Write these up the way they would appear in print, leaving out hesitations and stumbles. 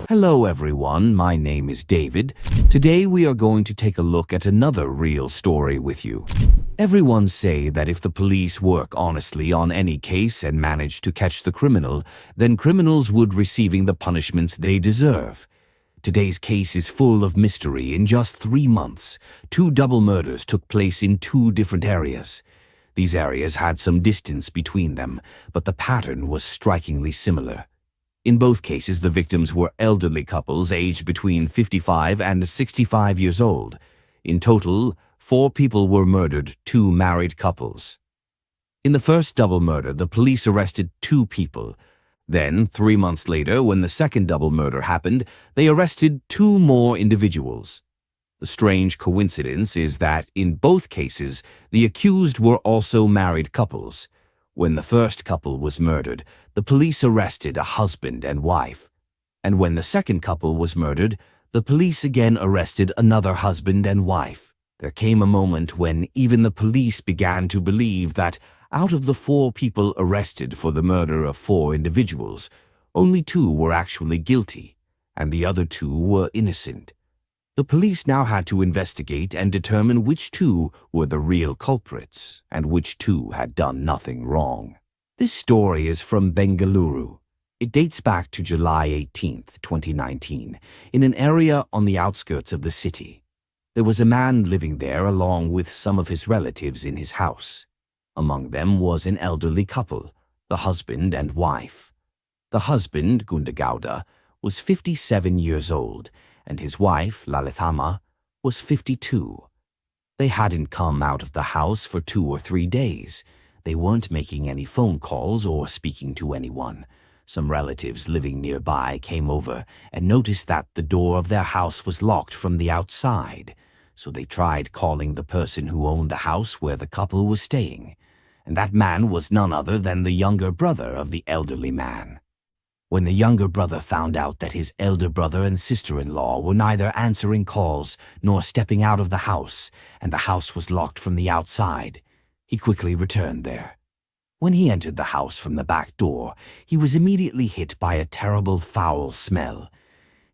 Hello everyone, my name is David. Today we are going to take a look at another real story with you. Everyone say that if the police work honestly on any case and manage to catch the criminal, then criminals would receiving the punishments they deserve. Today's case is full of mystery. In just 3 months, 2 double murders took place in 2 different areas. These areas had some distance between them, but the pattern was strikingly similar. In both cases, the victims were elderly couples aged between 55 and 65 years old. In total, 4 people were murdered, 2 married couples. In the first double murder, the police arrested 2 people. Then, 3 months later, when the second double murder happened, they arrested 2 more individuals. The strange coincidence is that in both cases, the accused were also married couples. When the first couple was murdered, the police arrested a husband and wife. And when the second couple was murdered, the police again arrested another husband and wife. There came a moment when even the police began to believe that out of the 4 people arrested for the murder of 4 individuals, only 2 were actually guilty, and the other 2 were innocent. The police now had to investigate and determine which 2 were the real culprits and which 2 had done nothing wrong. This story is from Bengaluru. It dates back to July 18, 2019, in an area on the outskirts of the city. There was a man living there along with some of his relatives in his house. Among them was an elderly couple, the husband and wife. The husband, Gundagauda, was 57 years old, and his wife, Lalithama, was 52. They hadn't come out of the house for 2 or 3 days. They weren't making any phone calls or speaking to anyone. Some relatives living nearby came over and noticed that the door of their house was locked from the outside, so they tried calling the person who owned the house where the couple was staying, and that man was none other than the younger brother of the elderly man. When the younger brother found out that his elder brother and sister-in-law were neither answering calls nor stepping out of the house, and the house was locked from the outside, he quickly returned there. When he entered the house from the back door, he was immediately hit by a terrible foul smell.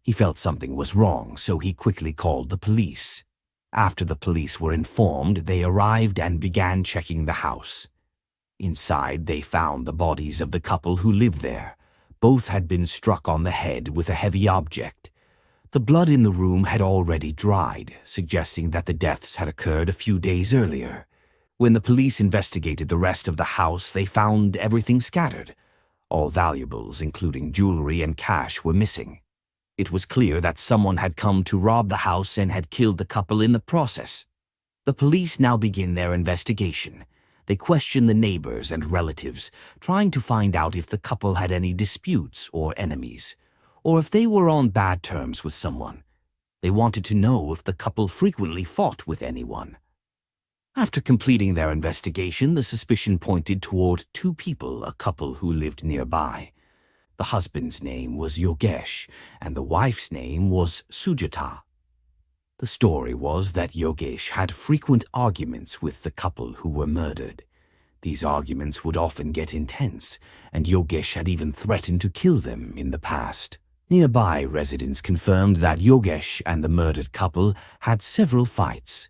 He felt something was wrong, so he quickly called the police. After the police were informed, they arrived and began checking the house. Inside, they found the bodies of the couple who lived there. Both had been struck on the head with a heavy object. The blood in the room had already dried, suggesting that the deaths had occurred a few days earlier. When the police investigated the rest of the house, they found everything scattered. All valuables, including jewelry and cash, were missing. It was clear that someone had come to rob the house and had killed the couple in the process. The police now begin their investigation. They question the neighbors and relatives, trying to find out if the couple had any disputes or enemies, or if they were on bad terms with someone. They wanted to know if the couple frequently fought with anyone. After completing their investigation, the suspicion pointed toward 2 people, a couple who lived nearby. The husband's name was Yogesh, and the wife's name was Sujata. The story was that Yogesh had frequent arguments with the couple who were murdered. These arguments would often get intense, and Yogesh had even threatened to kill them in the past. Nearby residents confirmed that Yogesh and the murdered couple had several fights.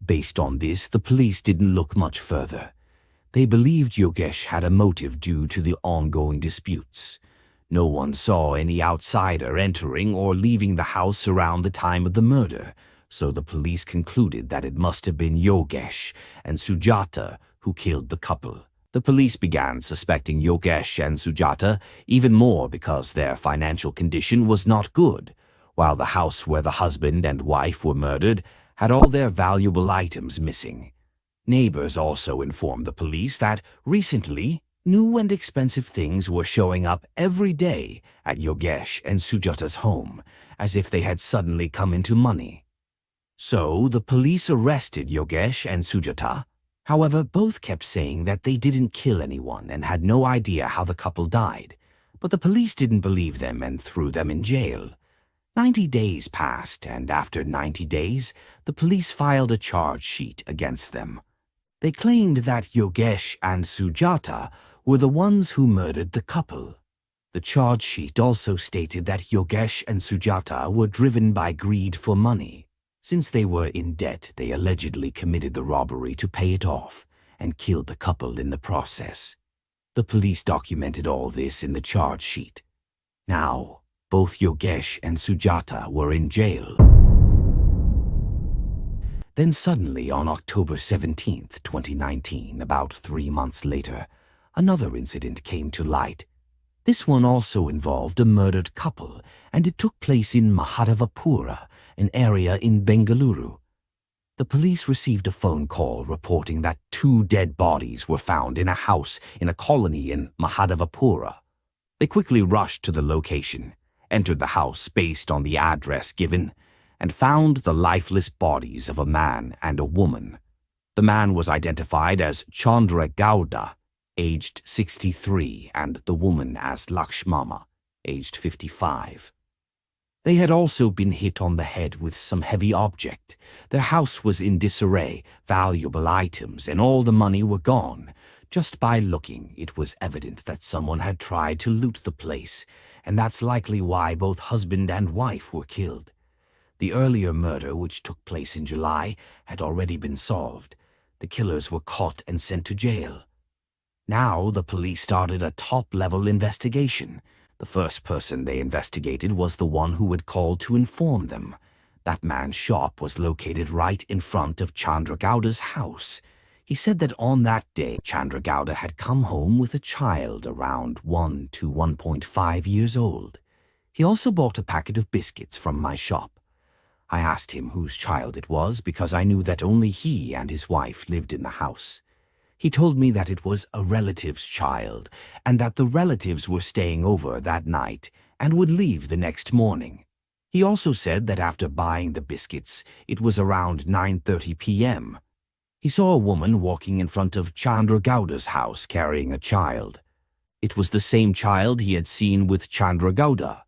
Based on this, the police didn't look much further. They believed Yogesh had a motive due to the ongoing disputes. No one saw any outsider entering or leaving the house around the time of the murder, so the police concluded that it must have been Yogesh and Sujata who killed the couple. The police began suspecting Yogesh and Sujata even more because their financial condition was not good, while the house where the husband and wife were murdered had all their valuable items missing. Neighbors also informed the police that recently, new and expensive things were showing up every day at Yogesh and Sujata's home, as if they had suddenly come into money. So, the police arrested Yogesh and Sujata. However, both kept saying that they didn't kill anyone and had no idea how the couple died. But the police didn't believe them and threw them in jail. 90 days passed, and after 90 days, the police filed a charge sheet against them. They claimed that Yogesh and Sujata were the ones who murdered the couple. The charge sheet also stated that Yogesh and Sujata were driven by greed for money. Since they were in debt, they allegedly committed the robbery to pay it off and killed the couple in the process. The police documented all this in the charge sheet. Now, both Yogesh and Sujata were in jail. Then suddenly, on October 17th, 2019, about 3 months later, another incident came to light. This one also involved a murdered couple, and it took place in Mahadevapura, an area in Bengaluru. The police received a phone call reporting that 2 dead bodies were found in a house in a colony in Mahadevapura. They quickly rushed to the location, entered the house based on the address given, and found the lifeless bodies of a man and a woman. The man was identified as Chandra Gowda, aged 63, and the woman as Lakshmama, aged 55. They had also been hit on the head with some heavy object. Their house was in disarray, valuable items and all the money were gone. Just by looking, it was evident that someone had tried to loot the place, and that's likely why both husband and wife were killed. The earlier murder, which took place in July, had already been solved. The killers were caught and sent to jail. Now the police started a top-level investigation. The first person they investigated was the one who had called to inform them. That man's shop was located right in front of Chandra Gowda's house. He said that on that day, Chandra Gowda had come home with a child around 1 to 1.5 years old. He also bought a packet of biscuits from my shop. I asked him whose child it was because I knew that only he and his wife lived in the house. He told me that it was a relative's child and that the relatives were staying over that night and would leave the next morning. He also said that after buying the biscuits, it was around 9:30 p.m. He saw a woman walking in front of Chandra Gowda's house carrying a child. It was the same child he had seen with Chandra Gowda.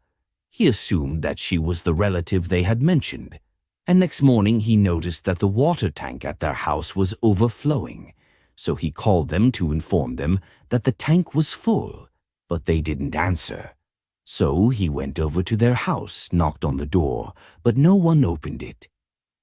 He assumed that she was the relative they had mentioned. And next morning he noticed that the water tank at their house was overflowing. So he called them to inform them that the tank was full, but they didn't answer. So he went over to their house, knocked on the door, but no one opened it.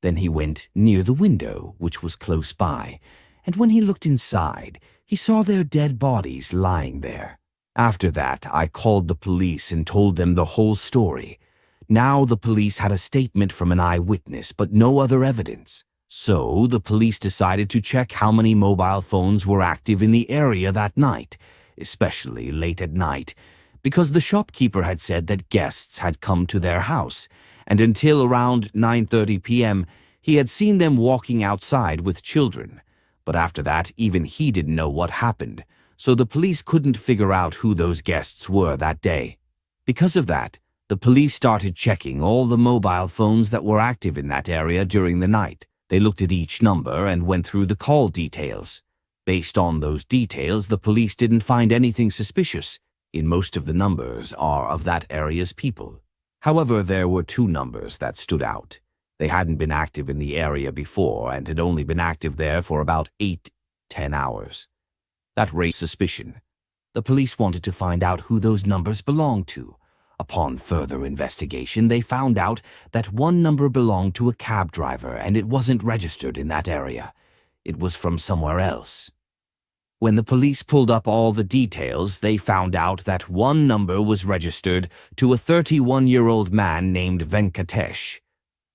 Then he went near the window, which was close by, and when he looked inside, he saw their dead bodies lying there. After that, I called the police and told them the whole story. Now the police had a statement from an eyewitness, but no other evidence. So the police decided to check how many mobile phones were active in the area that night, especially late at night, because the shopkeeper had said that guests had come to their house, and until around 9:30 p.m., he had seen them walking outside with children. But after that, even he didn't know what happened, so the police couldn't figure out who those guests were that day. Because of that, the police started checking all the mobile phones that were active in that area during the night. They looked at each number and went through the call details. Based on those details, the police didn't find anything suspicious. In most of the numbers are of that area's people. However, there were 2 numbers that stood out. They hadn't been active in the area before and had only been active there for about 8-10 hours. That raised suspicion. The police wanted to find out who those numbers belonged to. Upon further investigation, they found out that one number belonged to a cab driver and it wasn't registered in that area. It was from somewhere else. When the police pulled up all the details, they found out that one number was registered to a 31-year-old man named Venkatesh.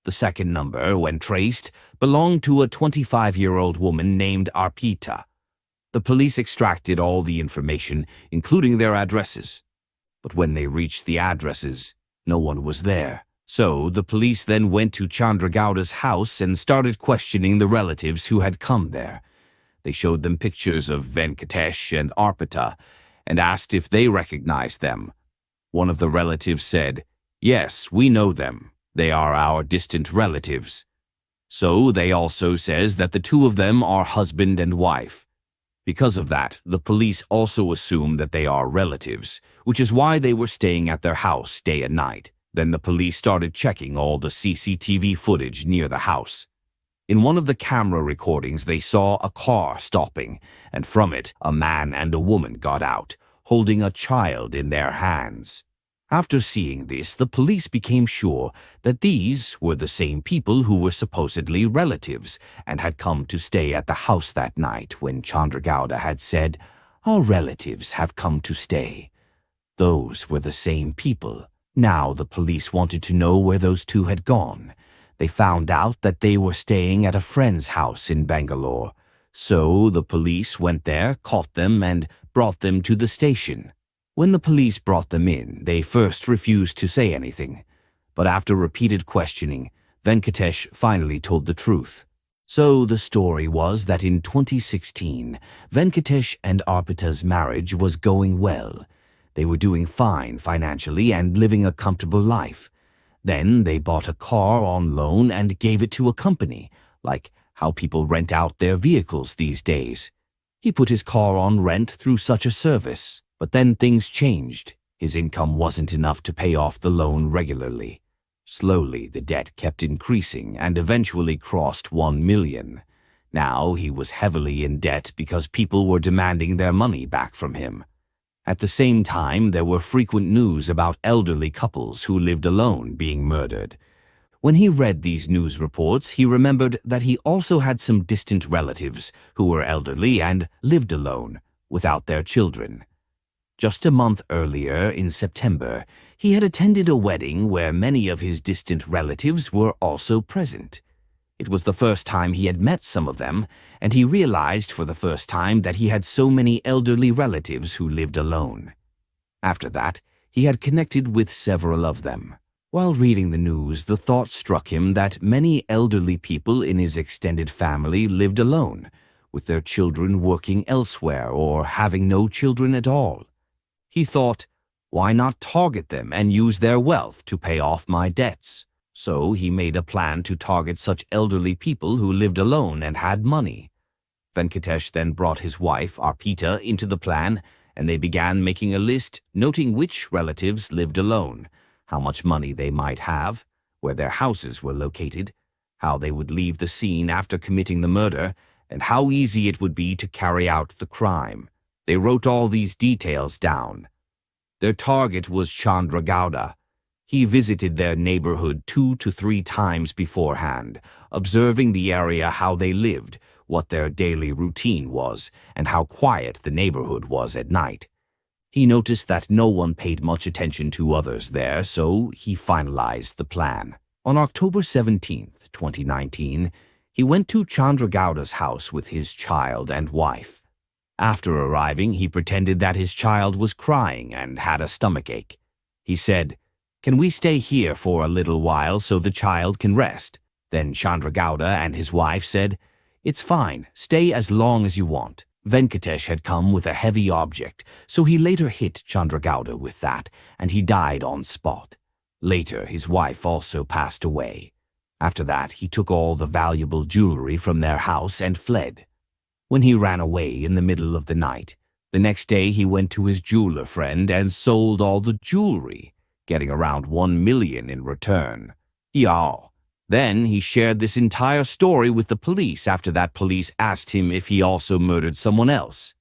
The second number, when traced, belonged to a 25-year-old woman named Arpita. The police extracted all the information, including their addresses. But when they reached the addresses, no one was there. So the police then went to Chandra Gowda's house and started questioning the relatives who had come there. They showed them pictures of Venkatesh and Arpita and asked if they recognized them. One of the relatives said, "Yes, we know them. They are our distant relatives." So they also says that the 2 of them are husband and wife. Because of that, the police also assume that they are relatives, which is why they were staying at their house day and night. Then the police started checking all the CCTV footage near the house. In one of the camera recordings, they saw a car stopping, and from it, a man and a woman got out, holding a child in their hands. After seeing this, the police became sure that these were the same people who were supposedly relatives and had come to stay at the house that night when Chandragowda had said, "Our relatives have come to stay." Those were the same people. Now the police wanted to know where those two had gone. They found out that they were staying at a friend's house in Bangalore. So the police went there, caught them, and brought them to the station. When the police brought them in, they first refused to say anything. But after repeated questioning, Venkatesh finally told the truth. So the story was that in 2016, Venkatesh and Arpita's marriage was going well. They were doing fine financially and living a comfortable life. Then they bought a car on loan and gave it to a company, like how people rent out their vehicles these days. He put his car on rent through such a service. But then things changed. His income wasn't enough to pay off the loan regularly. Slowly, the debt kept increasing and eventually crossed 1 million. Now he was heavily in debt because people were demanding their money back from him. At the same time, there were frequent news about elderly couples who lived alone being murdered. When he read these news reports, he remembered that he also had some distant relatives who were elderly and lived alone, without their children. Just a month earlier, in September, he had attended a wedding where many of his distant relatives were also present. It was the first time he had met some of them, and he realized for the first time that he had so many elderly relatives who lived alone. After that, he had connected with several of them. While reading the news, the thought struck him that many elderly people in his extended family lived alone, with their children working elsewhere or having no children at all. He thought, why not target them and use their wealth to pay off my debts? So he made a plan to target such elderly people who lived alone and had money. Venkatesh then brought his wife, Arpita, into the plan, and they began making a list noting which relatives lived alone, how much money they might have, where their houses were located, how they would leave the scene after committing the murder, and how easy it would be to carry out the crime. They wrote all these details down. Their target was Chandragowda. He visited their neighborhood 2 to 3 times beforehand, observing the area, how they lived, what their daily routine was, and how quiet the neighborhood was at night. He noticed that no one paid much attention to others there, so he finalized the plan. On October 17th, 2019, he went to Chandragowda's house with his child and wife. After arriving, he pretended that his child was crying and had a stomachache. He said, "Can we stay here for a little while so the child can rest?" Then Chandragowda and his wife said, "It's fine, stay as long as you want." Venkatesh had come with a heavy object, so he later hit Chandragowda with that, and he died on spot. Later, his wife also passed away. After that, he took all the valuable jewelry from their house and fled. When he ran away in the middle of the night, the next day he went to his jeweler friend and sold all the jewelry, getting around 1 million in return. Then he shared this entire story with the police after that police asked him if he also murdered someone else.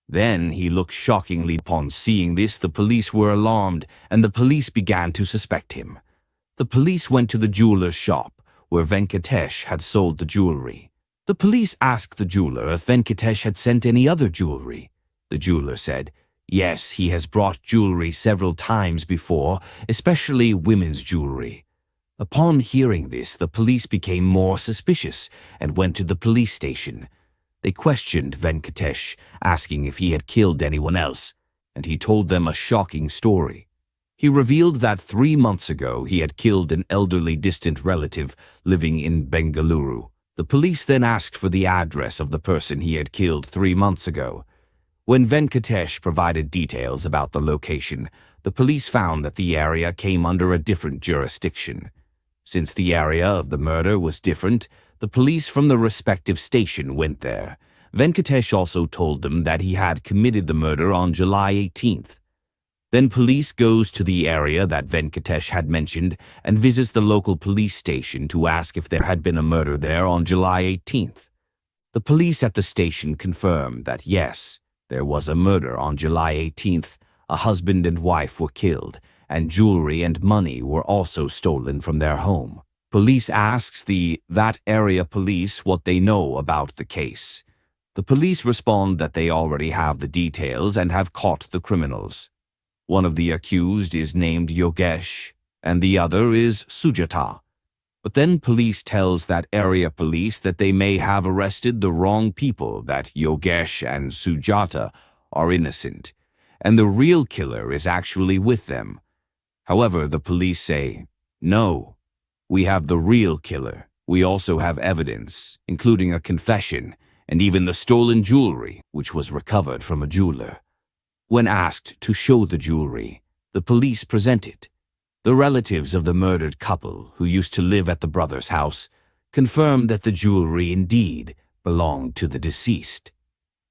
Then he looked shockingly. Upon seeing this, the police were alarmed and the police began to suspect him. The police went to the jeweler's shop where Venkatesh had sold the jewelry. The police asked the jeweler if Venkatesh had sent any other jewelry. The jeweler said, "Yes, he has brought jewelry several times before, especially women's jewelry." Upon hearing this, the police became more suspicious and went to the police station. They questioned Venkatesh, asking if he had killed anyone else, and he told them a shocking story. He revealed that 3 months ago he had killed an elderly distant relative living in Bengaluru. The police then asked for the address of the person he had killed 3 months ago. When Venkatesh provided details about the location, the police found that the area came under a different jurisdiction. Since the area of the murder was different, the police from the respective station went there. Venkatesh also told them that he had committed the murder on July 18th. Then police goes to the area that Venkatesh had mentioned and visits the local police station to ask if there had been a murder there on July 18th. The police at the station confirmed that yes, There was a murder on July 18th. A husband and wife were killed, and jewelry and money were also stolen from their home. Police asks that area police what they know about the case. The police respond that they already have the details and have caught the criminals. One of the accused is named Yogesh, and the other is Sujata. But then police tells that area police that they may have arrested the wrong people, that Yogesh and Sujata are innocent, and the real killer is actually with them. However, the police say, "No, we have the real killer. We also have evidence, including a confession, and even the stolen jewelry, which was recovered from a jeweler." When asked to show the jewelry, the police present it. The relatives of the murdered couple, who used to live at the brother's house, confirmed that the jewelry indeed belonged to the deceased.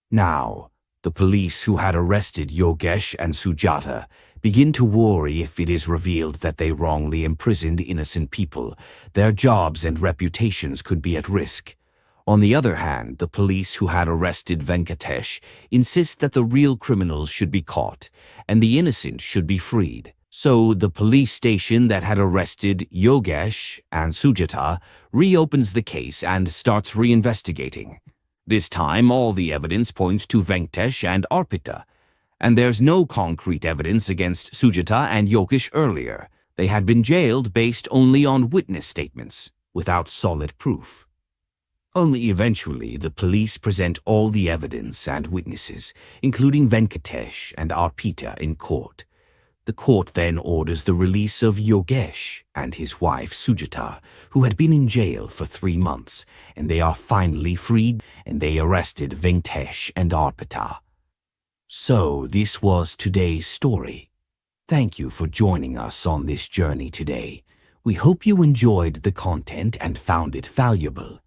Now, the police who had arrested Yogesh and Sujata begin to worry if it is revealed that they wrongly imprisoned innocent people. Their jobs and reputations could be at risk. On the other hand, the police who had arrested Venkatesh insist that the real criminals should be caught and the innocent should be freed. So the police station that had arrested Yogesh and Sujata reopens the case and starts reinvestigating. This time, all the evidence points to Venkatesh and Arpita, and there's no concrete evidence against Sujata and Yogesh earlier. They had been jailed based only on witness statements, without solid proof. Only eventually the police present all the evidence and witnesses, including Venkatesh and Arpita, in court. The court then orders the release of Yogesh and his wife Sujata, who had been in jail for 3 months, and they are finally freed, and they arrested Venkatesh and Arpita. So this was today's story. Thank you for joining us on this journey today. We hope you enjoyed the content and found it valuable.